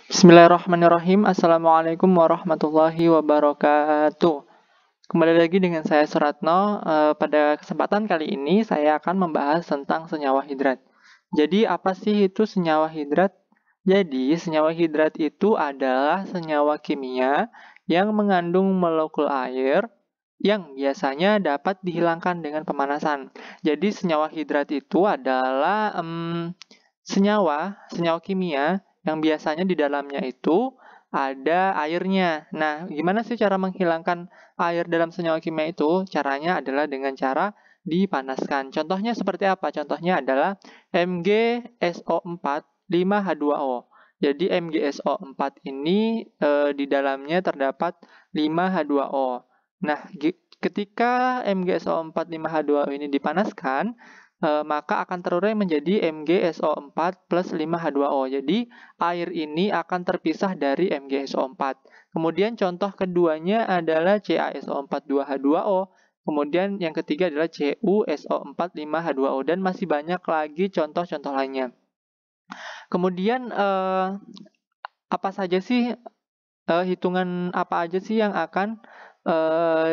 Bismillahirrahmanirrahim. Assalamualaikum warahmatullahi wabarakatuh. Kembali lagi dengan saya Suratno. Pada kesempatan kali ini saya akan membahas tentang senyawa hidrat. Jadi apa sih itu senyawa hidrat? Jadi senyawa hidrat itu adalah senyawa kimia yang mengandung molekul air yang biasanya dapat dihilangkan dengan pemanasan. Jadi senyawa hidrat itu adalah senyawa kimia yang biasanya di dalamnya itu ada airnya. Nah, gimana sih cara menghilangkan air dalam senyawa kimia itu? Caranya adalah dengan cara dipanaskan. Contohnya seperti apa? Contohnya adalah MgSO4 5H2O. Jadi MgSO4 ini di dalamnya terdapat 5H2O. Nah, ketika MgSO4 5H2O ini dipanaskan, maka akan terurai menjadi MgSO4 plus 5H2O. Jadi, air ini akan terpisah dari MgSO4. Kemudian contoh keduanya adalah CaSO4 2H2O. Kemudian yang ketiga adalah CuSO4 5H2O. Dan masih banyak lagi contoh-contoh lainnya. Kemudian, apa saja sih, hitungan apa aja sih yang akan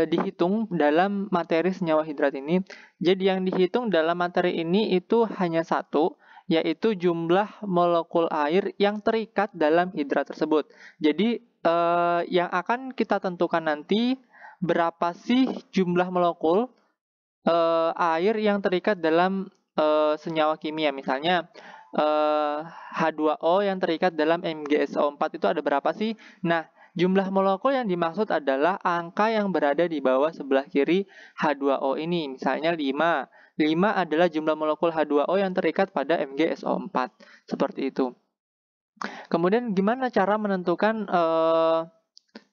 dihitung dalam materi senyawa hidrat ini? Jadi yang dihitung dalam materi ini itu hanya satu, yaitu jumlah molekul air yang terikat dalam hidrat tersebut. Jadi yang akan kita tentukan nanti berapa sih jumlah molekul air yang terikat dalam senyawa kimia. Misalnya H2O yang terikat dalam MgSO4 itu ada berapa sih? Nah, jumlah molekul yang dimaksud adalah angka yang berada di bawah sebelah kiri H2O ini. Misalnya 5. 5 adalah jumlah molekul H2O yang terikat pada MgSO4. Seperti itu. Kemudian gimana cara menentukan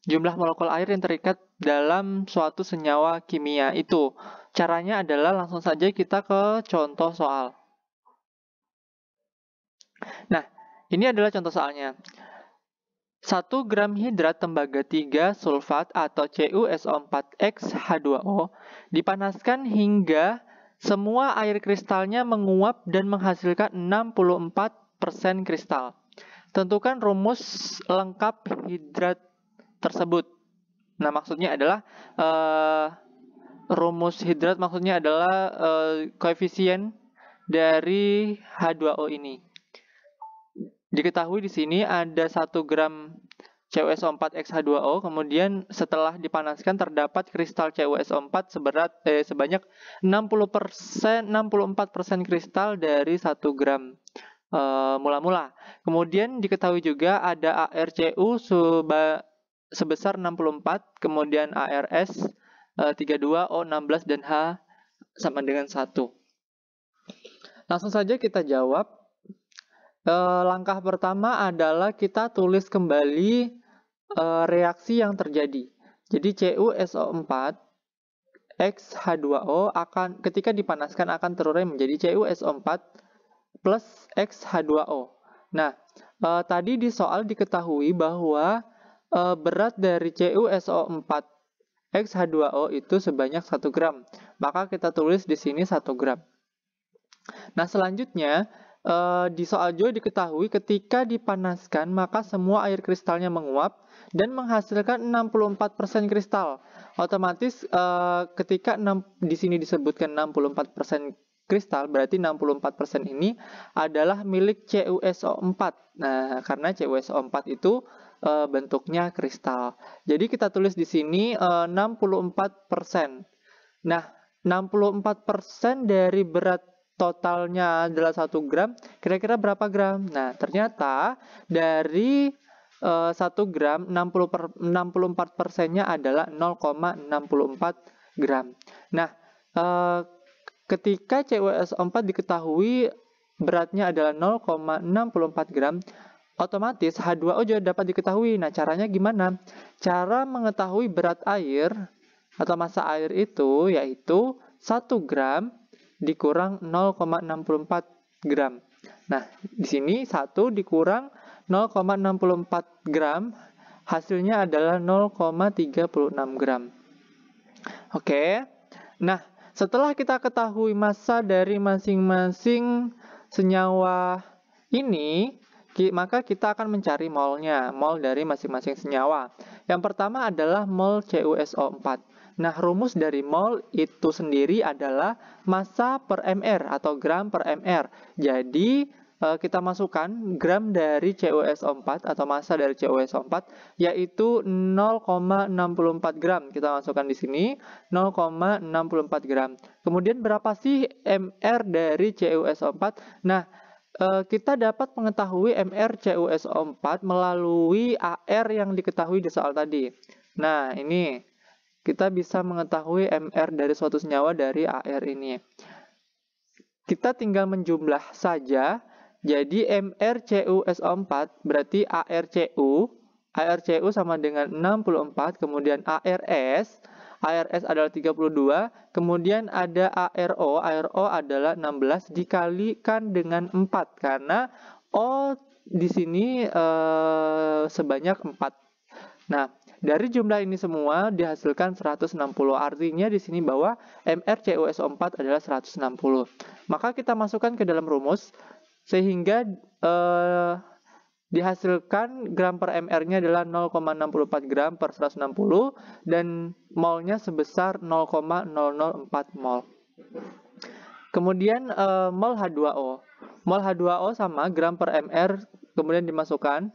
jumlah molekul air yang terikat dalam suatu senyawa kimia itu? Caranya adalah langsung saja kita ke contoh soal. Nah, ini adalah contoh soalnya. 1 gram hidrat tembaga 3 sulfat atau CuSO4X H2O dipanaskan hingga semua air kristalnya menguap dan menghasilkan 64% kristal. Tentukan rumus lengkap hidrat tersebut. Nah, maksudnya adalah rumus hidrat maksudnya adalah koefisien dari H2O ini. Diketahui di sini ada 1 gram CuSO4X H2O, kemudian setelah dipanaskan terdapat kristal CuSO4 sebanyak 64% kristal dari 1 gram mula-mula. Kemudian diketahui juga ada ArCu sebesar 64, kemudian ArS 32, O16, dan H sama dengan 1. Langsung saja kita jawab. Langkah pertama adalah kita tulis kembali reaksi yang terjadi. Jadi CuSO4 X H2O akan ketika dipanaskan akan terurai menjadi CuSO4 plus X H2O. Nah, tadi di soal diketahui bahwa berat dari CuSO4 X H2O itu sebanyak 1 gram. Maka kita tulis di sini 1 gram. Nah, selanjutnya di soal juga diketahui ketika dipanaskan maka semua air kristalnya menguap dan menghasilkan 64% kristal. Otomatis ketika di sini disebutkan 64% kristal, berarti 64% ini adalah milik CuSO4. Nah, karena CuSO4 itu bentuknya kristal. Jadi kita tulis di sini 64%. Nah, 64% dari berat totalnya adalah 1 gram, kira-kira berapa gram? Nah, ternyata dari 1 gram, 64%-nya adalah 0,64 gram. Nah, ketika CuSO4 diketahui beratnya adalah 0,64 gram, otomatis H2O juga dapat diketahui. Nah, caranya gimana? Cara mengetahui berat air atau massa air itu yaitu 1 gram dikurang 0,64 gram. Nah, di sini 1 dikurang 0,64 gram, hasilnya adalah 0,36 gram. Oke. Nah, setelah kita ketahui massa dari masing-masing senyawa ini, maka kita akan mencari molnya, mol dari masing-masing senyawa. Yang pertama adalah mol CuSO4. Nah, rumus dari mol itu sendiri adalah massa per mR atau gram per mR. Jadi, kita masukkan gram dari CuSO4 atau massa dari CuSO4 yaitu 0,64 gram. Kita masukkan di sini 0,64 gram. Kemudian berapa sih mR dari CuSO4? Nah, kita dapat mengetahui mR CuSO4 melalui AR yang diketahui di soal tadi. Nah, ini kita bisa mengetahui mR dari suatu senyawa dari AR ini. Kita tinggal menjumlah saja. Jadi mR CuSO4 berarti ArCu sama dengan 64, kemudian ARS adalah 32, kemudian ada ARO adalah 16 dikalikan dengan 4 karena O di sini sebanyak 4. Nah, dari jumlah ini semua dihasilkan 160. Artinya di sini bahwa mR CuSO4 adalah 160. Maka kita masukkan ke dalam rumus sehingga dihasilkan gram per mR-nya adalah 0,64 gram per 160 dan molnya sebesar 0,004 mol. Kemudian mol H2O. Mol H2O sama gram per mR, kemudian dimasukkan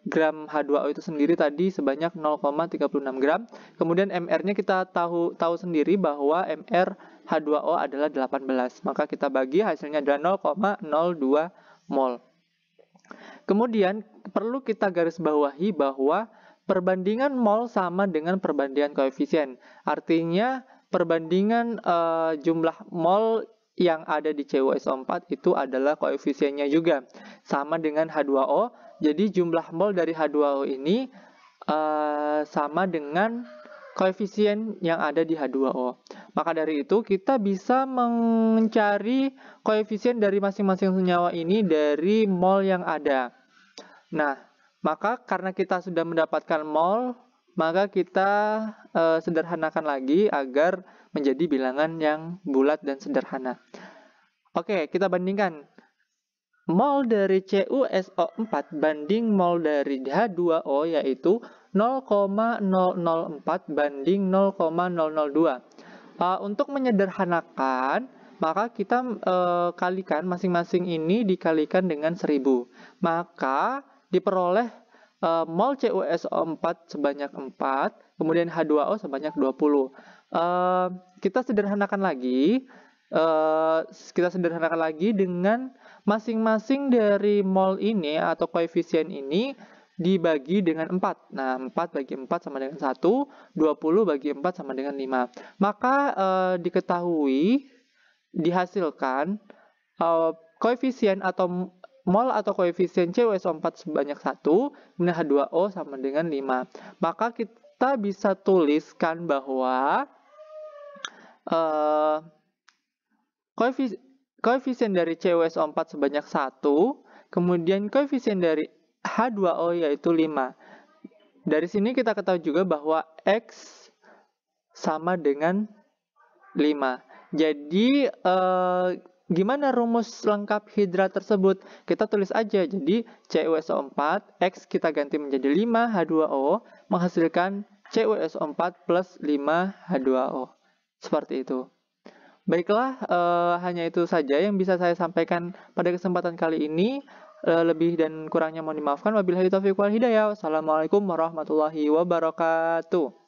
gram H2O itu sendiri tadi sebanyak 0,36 gram. Kemudian mR-nya kita tahu sendiri bahwa mR H2O adalah 18. Maka kita bagi hasilnya adalah 0,02 mol. Kemudian perlu kita garis bawahi bahwa perbandingan mol sama dengan perbandingan koefisien. Artinya perbandingan jumlah mol yang ada di CuSO4 itu adalah koefisiennya juga. Sama dengan H2O. Jadi jumlah mol dari H2O ini sama dengan koefisien yang ada di H2O. Maka dari itu kita bisa mencari koefisien dari masing-masing senyawa ini dari mol yang ada. Nah, maka karena kita sudah mendapatkan mol, maka kita sederhanakan lagi agar menjadi bilangan yang bulat dan sederhana. Oke, kita bandingkan. Mol dari CuSO4 banding mol dari H2O yaitu 0,004 banding 0,002. Untuk menyederhanakan, maka kita kalikan masing-masing ini dikalikan dengan 1000. Maka diperoleh mol CuSO4 sebanyak 4, kemudian H2O sebanyak 20. Kita sederhanakan lagi dengan masing-masing dari mol ini atau koefisien ini dibagi dengan 4. Nah, 4 bagi 4 sama dengan 1, 20 bagi 4 sama dengan 5. Maka dihasilkan koefisien atau mol atau koefisien CuSO4 sebanyak 1, kemudian H2O sama dengan 5. Maka kita bisa tuliskan bahwa koefisien dari CuSO4 sebanyak 1, kemudian koefisien dari H2O yaitu 5. Dari sini kita ketahui juga bahwa X sama dengan 5. Jadi, gimana rumus lengkap hidrat tersebut? Kita tulis aja. Jadi, CuSO4, X kita ganti menjadi 5 H2O, menghasilkan CuSO4 plus 5 H2O. Seperti itu. Baiklah, hanya itu saja yang bisa saya sampaikan pada kesempatan kali ini. Lebih dan kurangnya mohon dimaafkan. Wabillahi taufiq wal hidayah. Wassalamualaikum warahmatullahi wabarakatuh.